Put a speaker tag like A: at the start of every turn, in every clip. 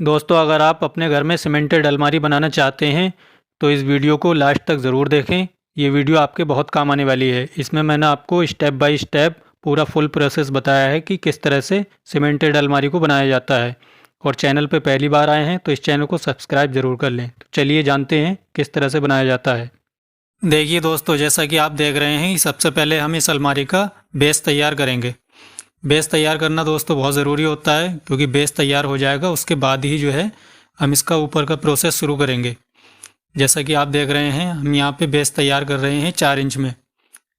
A: दोस्तों, अगर आप अपने घर में सीमेंटेड अलमारी बनाना चाहते हैं तो इस वीडियो को लास्ट तक ज़रूर देखें। ये वीडियो आपके बहुत काम आने वाली है। इसमें मैंने आपको स्टेप बाय स्टेप पूरा फुल प्रोसेस बताया है कि किस तरह से सीमेंटेड अलमारी को बनाया जाता है। और चैनल पे पहली बार आए हैं तो इस चैनल को सब्सक्राइब ज़रूर कर लें। तो चलिए जानते हैं किस तरह से बनाया जाता है। देखिए दोस्तों, जैसा कि आप देख रहे हैं, सबसे पहले हम इस अलमारी का बेस तैयार करेंगे। बेस तैयार करना दोस्तों बहुत ज़रूरी होता है, क्योंकि बेस तैयार हो जाएगा उसके बाद ही जो है हम इसका ऊपर का प्रोसेस शुरू करेंगे। जैसा कि आप देख रहे हैं, हम यहाँ पे बेस तैयार कर रहे हैं 4 इंच में,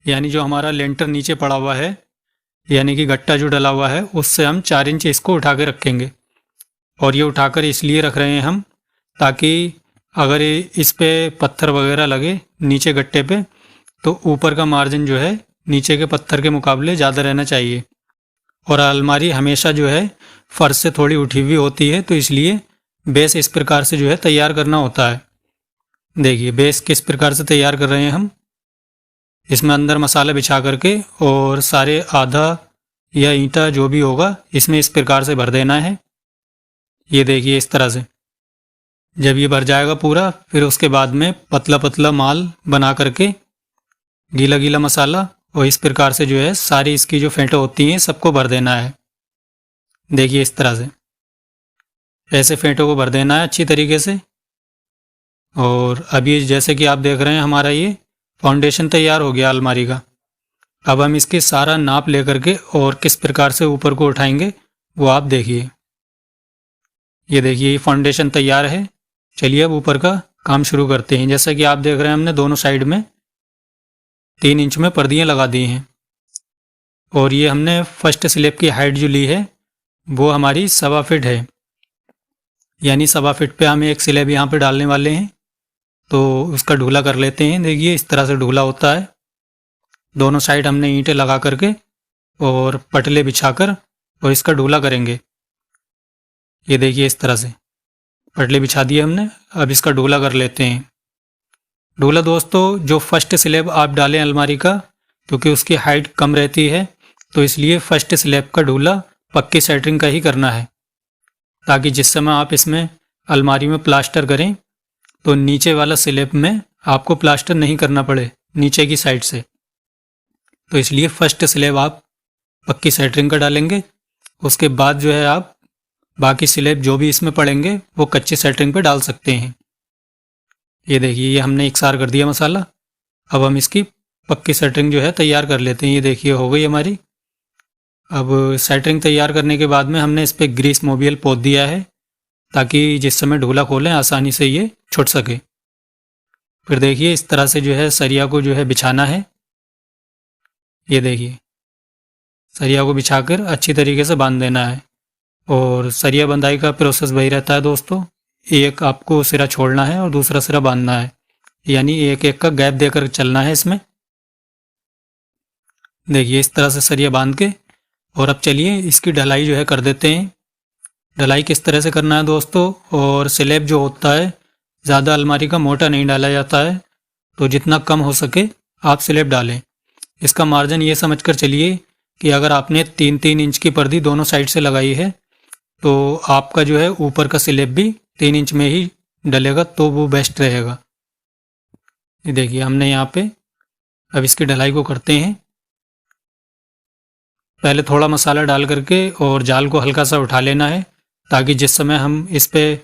A: यानी जो हमारा लेंटर नीचे पड़ा हुआ है, यानी कि गट्टा जो डला हुआ है, उससे हम 4 इंच इसको उठा के रखेंगे। और ये उठाकर इसलिए रख रहे हैं हम, ताकि अगर इस पे पत्थर वगैरह लगे नीचे गट्टे पे, तो ऊपर का मार्जिन जो है नीचे के पत्थर के मुकाबले ज़्यादा रहना चाहिए। और अलमारी हमेशा जो है फर्श से थोड़ी उठी हुई होती है, तो इसलिए बेस इस प्रकार से जो है तैयार करना होता है। देखिए बेस किस प्रकार से तैयार कर रहे हैं हम। इसमें अंदर मसाला बिछा करके और सारे आधा या ईंटा जो भी होगा इसमें इस प्रकार से भर देना है। ये देखिए इस तरह से जब ये भर जाएगा पूरा, फिर उसके बाद में पतला पतला माल बना करके गीला गीला मसाला, और इस प्रकार से जो है सारी इसकी जो फेंटें होती हैं सबको भर देना है। देखिए इस तरह से ऐसे फेंटों को भर देना है अच्छी तरीके से। और अभी जैसे कि आप देख रहे हैं, हमारा ये फाउंडेशन तैयार हो गया अलमारी का। अब हम इसके सारा नाप ले करके और किस प्रकार से ऊपर को उठाएंगे वो आप देखिए। ये देखिए ये फाउंडेशन तैयार है। चलिए अब ऊपर का काम शुरू करते हैं। जैसा कि आप देख रहे हैं, हमने दोनों साइड में 3 इंच में पर्दियाँ लगा दी हैं। और ये हमने फर्स्ट स्लैब की हाइट जो ली है वो हमारी 1.25 फीट है, यानी 1.25 फीट पे हम एक स्लैब यहाँ पे डालने वाले हैं। तो उसका ढूला कर लेते हैं। देखिए इस तरह से ढूला होता है। दोनों साइड हमने ईंटें लगा करके और पटले बिछाकर और इसका ढूला करेंगे। ये देखिए इस तरह से पटले बिछा दिए हमने। अब इसका ढूला कर लेते हैं। ढूला दोस्तों जो फर्स्ट स्लैब आप डालें अलमारी का, क्योंकि उसकी हाइट कम रहती है, तो इसलिए फर्स्ट स्लैब का ढूला पक्की सेंटरिंग का ही करना है, ताकि जिस समय आप इसमें अलमारी में प्लास्टर करें तो नीचे वाला स्लैब में आपको प्लास्टर नहीं करना पड़े नीचे की साइड से। तो इसलिए फर्स्ट स्लैब आप पक्की सेंटरिंग का डालेंगे। उसके बाद जो है आप बाकी स्लैब जो भी इसमें पड़ेंगे वो कच्ची सेंटरिंग पे डाल सकते हैं। ये देखिए ये हमने एकसार कर दिया मसाला। अब हम इसकी पक्की सेंटरिंग जो है तैयार कर लेते हैं। ये देखिए हो गई हमारी। अब सेंटरिंग तैयार करने के बाद में हमने इस पर ग्रीस मोबियल पोत दिया है, ताकि जिस समय ढूला खोलें आसानी से ये छूट सके। फिर देखिए इस तरह से जो है सरिया को जो है बिछाना है। ये देखिए सरिया को बिछाकर अच्छी तरीके से बांध देना है। और सरिया बंधाई का प्रोसेस वही रहता है दोस्तों, एक आपको सिरा छोड़ना है और दूसरा सिरा बांधना है, यानी एक एक का गैप देकर चलना है इसमें। देखिए इस तरह से सरिया बांध के, और अब चलिए इसकी ढलाई जो है कर देते हैं। ढलाई किस तरह से करना है दोस्तों। और स्लैब जो होता है ज़्यादा अलमारी का मोटा नहीं डाला जाता है, तो जितना कम हो सके आप स्लैब डालें। इसका मार्जिन ये समझकर चलिए कि अगर आपने 3-3 इंच की पर्दी दोनों साइड से लगाई है, तो आपका जो है ऊपर का स्लैब भी 3 इंच में ही डलेगा, तो वो बेस्ट रहेगा। ये देखिए हमने यहाँ पे अब इसकी ढलाई को करते हैं। पहले थोड़ा मसाला डाल करके और जाल को हल्का सा उठा लेना है, ताकि जिस समय हम इस पे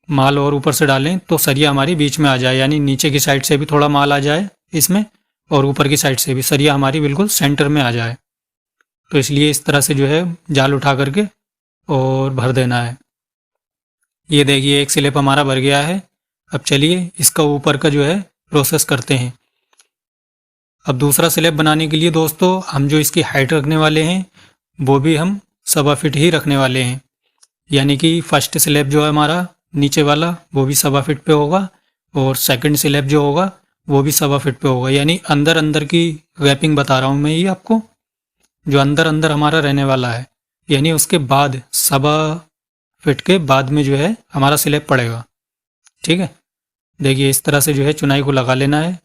A: माल और ऊपर से डालें तो सरिया हमारी बीच में आ जाए, यानी नीचे की साइड से भी थोड़ा माल आ जाए इसमें, और ऊपर की साइड से भी सरिया हमारी बिल्कुल सेंटर में आ जाए। तो इसलिए इस तरह से जो है जाल उठा करके और भर देना है। ये देखिए एक स्लैब हमारा भर गया है। अब चलिए इसका ऊपर का जो है प्रोसेस करते हैं। अब दूसरा स्लैब बनाने के लिए दोस्तों हम जो इसकी हाइट रखने वाले हैं वो भी हम 1.25 फीट ही रखने वाले हैं, यानी कि फर्स्ट स्लैब जो है हमारा नीचे वाला वो भी 1.25 फीट पे होगा, और सेकंड स्लैब जो होगा वो भी 1.25 फीट पे होगा। यानी अंदर अंदर की रैपिंग बता रहा हूँ मैं ये आपको, जो अंदर अंदर हमारा रहने वाला है, यानी उसके बाद 1.25 फीट के बाद में जो है हमारा स्लैब पड़ेगा। ठीक है, देखिए इस तरह से जो है चुनाई को लगा लेना है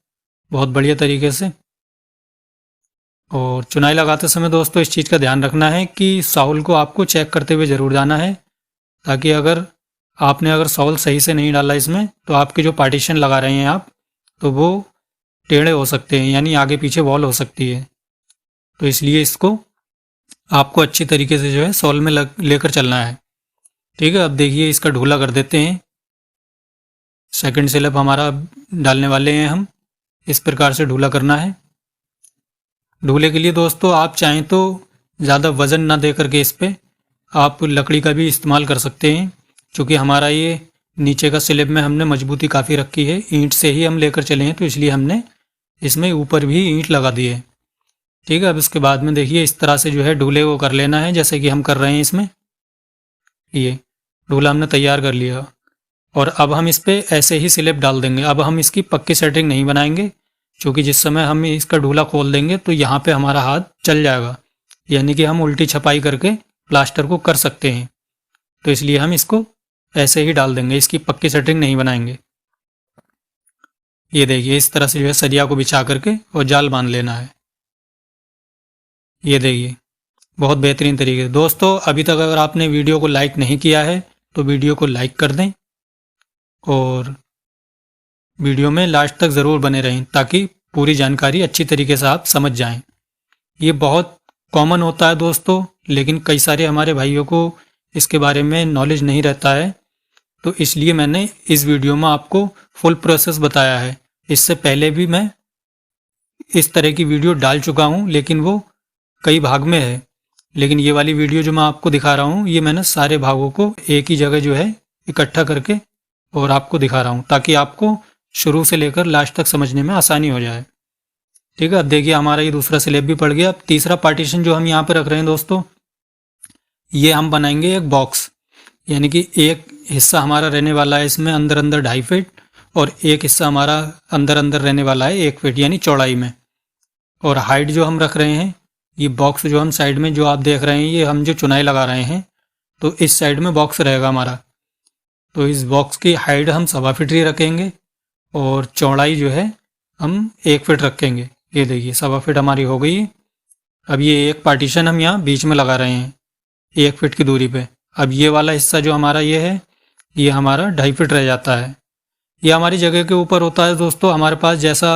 A: बहुत बढ़िया तरीके से। और चुनाई लगाते समय दोस्तों इस चीज़ का ध्यान रखना है कि साउल को आपको चेक करते हुए ज़रूर जाना है, ताकि अगर आपने अगर सॉल सही से नहीं डाला इसमें तो आपके जो पार्टीशन लगा रहे हैं आप, तो वो टेढ़े हो सकते हैं, यानी आगे पीछे वॉल हो सकती है। तो इसलिए इसको आपको अच्छी तरीके से जो है सॉल में लेकर चलना है। ठीक है, अब देखिए इसका ढूला कर देते हैं। सेकंड स्लैब हमारा डालने वाले हैं हम, इस प्रकार से ढूला करना है। ढूले के लिए दोस्तों आप चाहें तो ज़्यादा वज़न ना दे करके इस पर आप लकड़ी का भी इस्तेमाल कर सकते हैं, क्योंकि हमारा ये नीचे का स्लैब में हमने मजबूती काफ़ी रखी है, ईंट से ही हम लेकर चले हैं, तो इसलिए हमने इसमें ऊपर भी ईंट लगा दी है। ठीक है, अब इसके बाद में देखिए इस तरह से जो है ढूले को कर लेना है, जैसे कि हम कर रहे हैं इसमें। ये ढूला हमने तैयार कर लिया और अब हम इस पर ऐसे ही स्लैब डाल देंगे। अब हम इसकी पक्की सेटिंग नहीं बनाएंगे, क्योंकि जिस समय हम इसका ढूला खोल देंगे तो यहाँ पे हमारा हाथ चल जाएगा, यानी कि हम उल्टी छपाई करके प्लास्टर को कर सकते हैं। तो इसलिए हम इसको ऐसे ही डाल देंगे, इसकी पक्की सेटिंग नहीं बनाएंगे। ये देखिए इस तरह से जो है सरिया को बिछा करके और जाल बांध लेना है। ये देखिए बहुत बेहतरीन तरीके से। दोस्तों अभी तक अगर आपने वीडियो को लाइक नहीं किया है तो वीडियो को लाइक कर दें और वीडियो में लास्ट तक ज़रूर बने रहें, ताकि पूरी जानकारी अच्छी तरीके से आप समझ जाएं। ये बहुत कॉमन होता है दोस्तों, लेकिन कई सारे हमारे भाइयों को इसके बारे में नॉलेज नहीं रहता है, तो इसलिए मैंने इस वीडियो में आपको फुल प्रोसेस बताया है। इससे पहले भी मैं इस तरह की वीडियो डाल चुका हूँ, लेकिन वो कई भाग में है। लेकिन ये वाली वीडियो जो मैं आपको दिखा रहा हूँ, ये मैंने सारे भागों को एक ही जगह जो है इकट्ठा करके और आपको दिखा रहा हूँ, ताकि आपको शुरू से लेकर लास्ट तक समझने में आसानी हो जाए। ठीक है, अब देखिए हमारा ये दूसरा स्लैब भी पड़ गया। अब तीसरा पार्टीशन जो हम यहाँ पे रख रहे हैं दोस्तों, ये हम बनाएंगे एक बॉक्स, यानी कि एक हिस्सा हमारा रहने वाला है इसमें अंदर अंदर 2.5 फीट और एक हिस्सा हमारा अंदर अंदर रहने वाला है 1 फीट, यानी चौड़ाई में। और हाइट जो हम रख रहे हैं, ये बॉक्स जो हम साइड में जो आप देख रहे हैं, ये हम जो चुनाई लगा रहे हैं, तो इस साइड में बॉक्स रहेगा हमारा। तो इस बॉक्स की हाइट हम 1.25 फीट ही रखेंगे और चौड़ाई जो है हम 1 फीट रखेंगे। ये देखिए 1.25 फीट हमारी हो गई। अब ये एक पार्टीशन हम यहाँ बीच में लगा रहे हैं 1 फीट की दूरी पे। अब ये वाला हिस्सा जो हमारा ये है, ये हमारा 2.5 फीट रह जाता है। ये हमारी जगह के ऊपर होता है दोस्तों, हमारे पास जैसा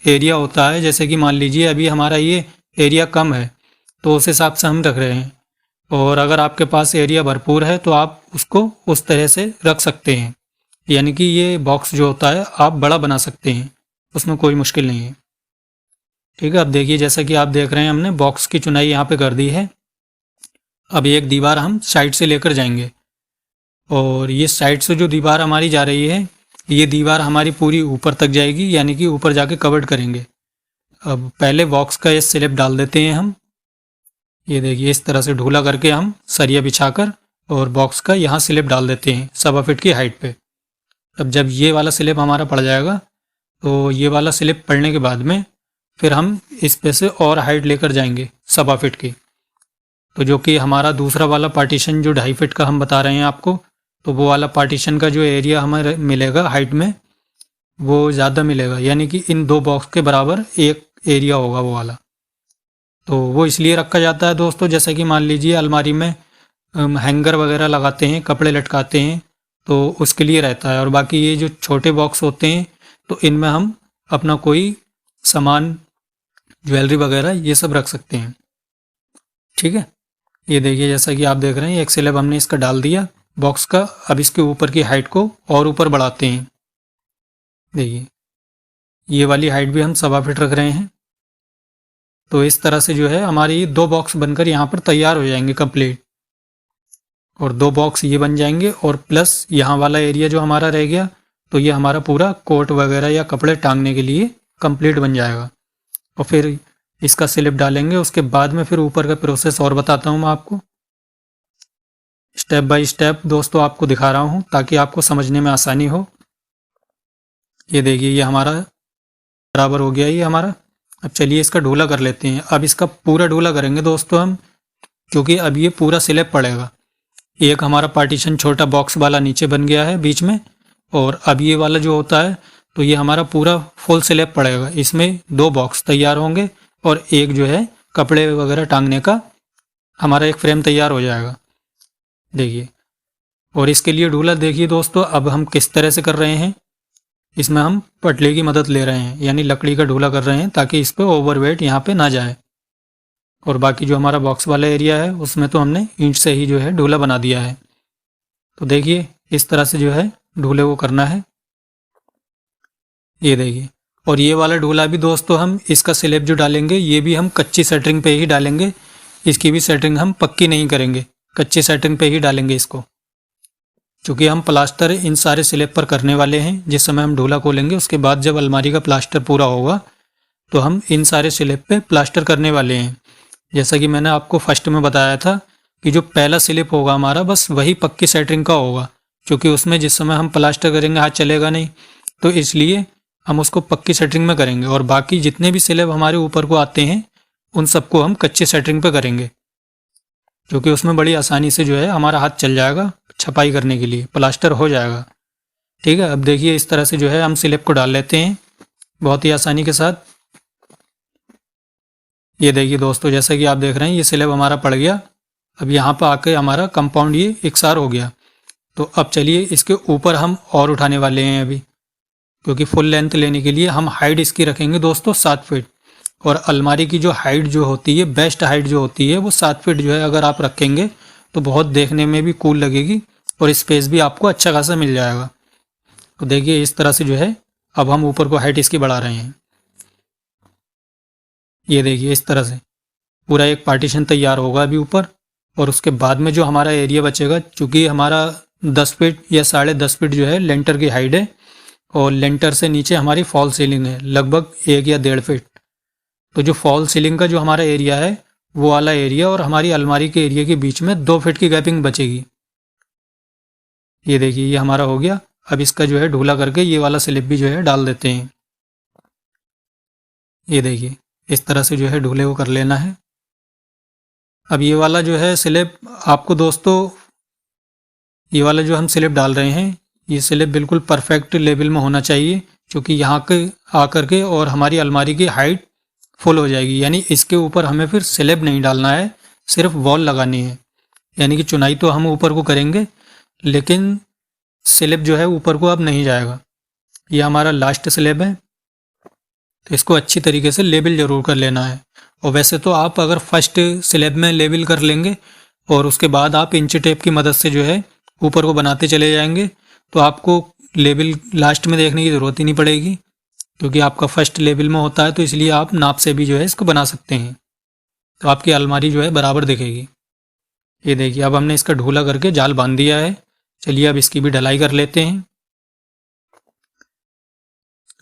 A: एरिया होता है, जैसे कि मान लीजिए अभी हमारा ये एरिया कम है तो उस हिसाब से हम रख रहे हैं, और अगर आपके पास एरिया भरपूर है तो आप उसको उस तरह से रख सकते हैं, यानी कि ये बॉक्स जो होता है आप बड़ा बना सकते हैं, उसमें कोई मुश्किल नहीं है। ठीक है, अब देखिए जैसा कि आप देख रहे हैं हमने बॉक्स की चुनाई यहाँ पे कर दी है। अब एक दीवार हम साइड से लेकर जाएंगे और ये साइड से जो दीवार हमारी जा रही है, ये दीवार हमारी पूरी ऊपर तक जाएगी, यानी कि ऊपर जाके कवर्ड करेंगे। अब पहले बॉक्स का ये स्लैब डाल देते हैं हम। ये देखिए इस तरह से ढूला करके हम सरिया बिछाकर और बॉक्स का यहाँ स्लैब डाल देते हैं 1.25 फीट की हाइट पे। अब जब ये वाला स्लैब हमारा पड़ जाएगा, तो ये वाला स्लैब पड़ने के बाद में फिर हम इस पे से और हाइट लेकर जाएंगे 1.25 फीट की, तो जो कि हमारा दूसरा वाला पार्टीशन जो 2.5 फीट का हम बता रहे हैं आपको, तो वो वाला पार्टीशन का जो एरिया हमें मिलेगा हाइट में, वो ज़्यादा मिलेगा, यानी कि इन दो बॉक्स के बराबर एक एरिया होगा वो वाला। तो वो इसलिए रखा जाता है दोस्तों, जैसे कि मान लीजिए अलमारी में हैंगर वगैरह लगाते हैं, कपड़े लटकाते हैं, तो उसके लिए रहता है। और बाकी ये जो छोटे बॉक्स होते हैं, तो इनमें हम अपना कोई सामान, ज्वेलरी वगैरह ये सब रख सकते हैं। ठीक है, ये देखिए जैसा कि आप देख रहे हैं एक स्लैब हमने इसका डाल दिया बॉक्स का। अब इसके ऊपर की हाइट को और ऊपर बढ़ाते हैं। देखिए ये वाली हाइट भी हम 1.25 फीट रख रहे हैं। तो इस तरह से जो है हमारी 2 बॉक्स बनकर यहाँ पर तैयार हो जाएंगे कंप्लीट, और 2 बॉक्स ये बन जाएंगे और प्लस यहाँ वाला एरिया जो हमारा रह गया, तो ये हमारा पूरा कोट वगैरह या कपड़े टांगने के लिए कंप्लीट बन जाएगा। और फिर इसका स्लैब डालेंगे, उसके बाद में फिर ऊपर का प्रोसेस और बताता हूँ मैं आपको स्टेप बाय स्टेप। दोस्तों आपको दिखा रहा हूँ ताकि आपको समझने में आसानी हो। ये देखिए ये हमारा बराबर हो गया ये हमारा। अब चलिए इसका ढूला कर लेते हैं। अब इसका पूरा ढूला करेंगे दोस्तों हम, क्योंकि अब ये पूरा स्लैब पड़ेगा। एक हमारा पार्टीशन छोटा बॉक्स वाला नीचे बन गया है बीच में, और अब ये वाला जो होता है, तो ये हमारा पूरा फुल स्लैब पड़ेगा। इसमें 2 बॉक्स तैयार होंगे और एक जो है कपड़े वगैरह टांगने का हमारा एक फ्रेम तैयार हो जाएगा। देखिए, और इसके लिए ढूला देखिए दोस्तों अब हम किस तरह से कर रहे हैं। इसमें हम पटले की मदद ले रहे हैं, यानी लकड़ी का ढूला कर रहे हैं ताकि इस पर ओवरवेट यहाँ पे ना जाए। और बाकी जो हमारा बॉक्स वाला एरिया है उसमें तो हमने ईंट से ही जो है ढूला बना दिया है। तो देखिए इस तरह से जो है ढूले को करना है। ये देखिए, और ये वाला ढूला भी दोस्तों हम इसका स्लैब जो डालेंगे ये भी हम कच्ची सेटरिंग पे ही डालेंगे। इसकी भी सेटरिंग हम पक्की नहीं करेंगे, कच्ची सेटरिंग पे ही डालेंगे इसको, क्योंकि हम प्लास्टर इन सारे स्लैब पर करने वाले हैं। जिस समय हम ढूला खोलेंगे उसके बाद जब अलमारी का प्लास्टर पूरा होगा तो हम इन सारे स्लैब पे प्लास्टर करने वाले हैं। जैसा कि मैंने आपको फर्स्ट में बताया था कि जो पहला स्लिप होगा हमारा बस वही पक्की सेटरिंग का होगा, क्योंकि उसमें जिस समय हम प्लास्टर करेंगे हाथ चलेगा नहीं, तो इसलिए हम उसको पक्की सेटरिंग में करेंगे। और बाकी जितने भी स्लैब हमारे ऊपर को आते हैं उन सबको हम कच्ची सेटरिंग पे करेंगे, क्योंकि उसमें बड़ी आसानी से जो है हमारा हाथ चल जाएगा, छपाई करने के लिए प्लास्टर हो जाएगा। ठीक है, अब देखिए इस तरह से जो है हम स्लैब को डाल लेते हैं बहुत ही आसानी के साथ। ये देखिए दोस्तों, जैसा कि आप देख रहे हैं ये स्लैब हमारा पड़ गया। अब यहाँ पर आके हमारा कंपाउंड ये एकसार हो गया। तो अब चलिए इसके ऊपर हम और उठाने वाले हैं अभी, क्योंकि फुल लेंथ लेने के लिए हम हाइट इसकी रखेंगे दोस्तों 7 फीट। और अलमारी की जो हाइट जो होती है, बेस्ट हाइट जो होती है वो 7 फीट जो है अगर आप रखेंगे तो बहुत देखने में भी कूल लगेगी और स्पेस भी आपको अच्छा खासा मिल जाएगा। तो देखिए इस तरह से जो है अब हम ऊपर को हाइट इसकी बढ़ा रहे हैं। ये देखिए इस तरह से पूरा एक पार्टीशन तैयार होगा अभी ऊपर। और उसके बाद में जो हमारा एरिया बचेगा, चूँकि हमारा 10 फीट या 10.5 फीट जो है लेंटर की हाइट है और लेंटर से नीचे हमारी फॉल सीलिंग है लगभग 1 या 1.5 फीट। तो जो फॉल सीलिंग का जो हमारा एरिया है वो वाला एरिया और हमारी अलमारी के एरिया के बीच में 2 फीट की गैपिंग बचेगी। ये देखिए ये हमारा हो गया। अब इसका जो है ढूला करके ये वाला स्लिप भी जो है डाल देते हैं। ये देखिए इस तरह से जो है ढूले को कर लेना है। अब ये वाला जो है स्लिप आपको दोस्तों, ये वाला जो हम स्लिप डाल रहे हैं ये स्लिप बिल्कुल परफेक्ट लेवल में होना चाहिए, क्योंकि यहाँ के आकर के और हमारी अलमारी की हाइट फुल हो जाएगी। यानी इसके ऊपर हमें फिर स्लिप नहीं डालना है, सिर्फ वॉल लगानी है। यानी कि चुनाई तो हम ऊपर को करेंगे लेकिन स्लिप जो है ऊपर को अब नहीं जाएगा। ये हमारा लास्ट स्लिप है, तो इसको अच्छी तरीके से लेबल जरूर कर लेना है। और वैसे तो आप अगर फर्स्ट स्लैब में लेबल कर लेंगे और उसके बाद आप इंच टेप की मदद से जो है ऊपर को बनाते चले जाएंगे तो आपको लेबल लास्ट में देखने की ज़रूरत ही नहीं पड़ेगी, क्योंकि आपका फर्स्ट लेबल में होता है। तो इसलिए आप नाप से भी जो है इसको बना सकते हैं, तो आपकी अलमारी जो है बराबर दिखेगी। ये देखिए अब हमने इसका ढूला करके जाल बांध दिया है। चलिए अब इसकी भी ढलाई कर लेते हैं।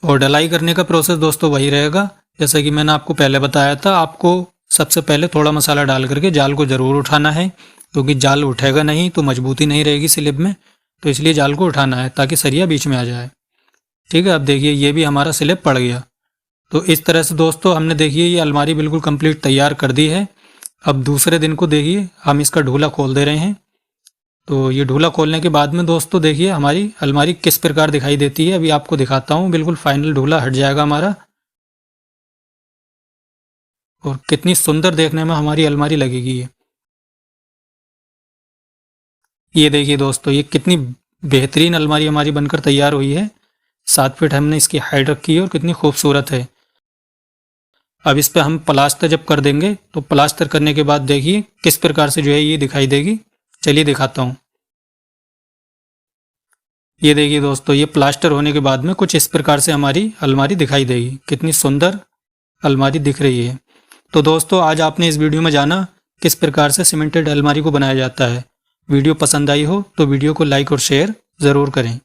A: और ढलाई करने का प्रोसेस दोस्तों वही रहेगा जैसा कि मैंने आपको पहले बताया था। आपको सबसे पहले थोड़ा मसाला डाल करके जाल को ज़रूर उठाना है, क्योंकि जाल उठेगा नहीं तो मजबूती नहीं रहेगी स्लिप में। तो इसलिए जाल को उठाना है ताकि सरिया बीच में आ जाए। ठीक है, अब देखिए ये भी हमारा स्लिप पड़ गया। तो इस तरह से दोस्तों हमने देखिए ये अलमारी बिल्कुल कंप्लीट तैयार कर दी है। अब दूसरे दिन को देखिए हम इसका ढूला खोल दे रहे हैं। तो ये ढूला खोलने के बाद में दोस्तों देखिए हमारी अलमारी किस प्रकार दिखाई देती है। अभी आपको दिखाता हूँ, बिल्कुल फाइनल ढूला हट जाएगा हमारा। और कितनी सुंदर देखने में हमारी अलमारी लगेगी ये देखिए दोस्तों ये कितनी बेहतरीन अलमारी हमारी बनकर तैयार हुई है। 7 फीट हमने इसकी हाइट रखी है और कितनी खूबसूरत है। अब इस पर हम प्लास्टर जब कर देंगे तो प्लास्टर करने के बाद देखिए किस प्रकार से जो है ये दिखाई देगी। चलिए दिखाता हूँ। ये देखिए दोस्तों ये प्लास्टर होने के बाद में कुछ इस प्रकार से हमारी अलमारी दिखाई देगी। कितनी सुंदर अलमारी दिख रही है। तो दोस्तों आज आपने इस वीडियो में जाना किस प्रकार से सीमेंटेड अलमारी को बनाया जाता है। वीडियो पसंद आई हो तो वीडियो को लाइक और शेयर ज़रूर करें।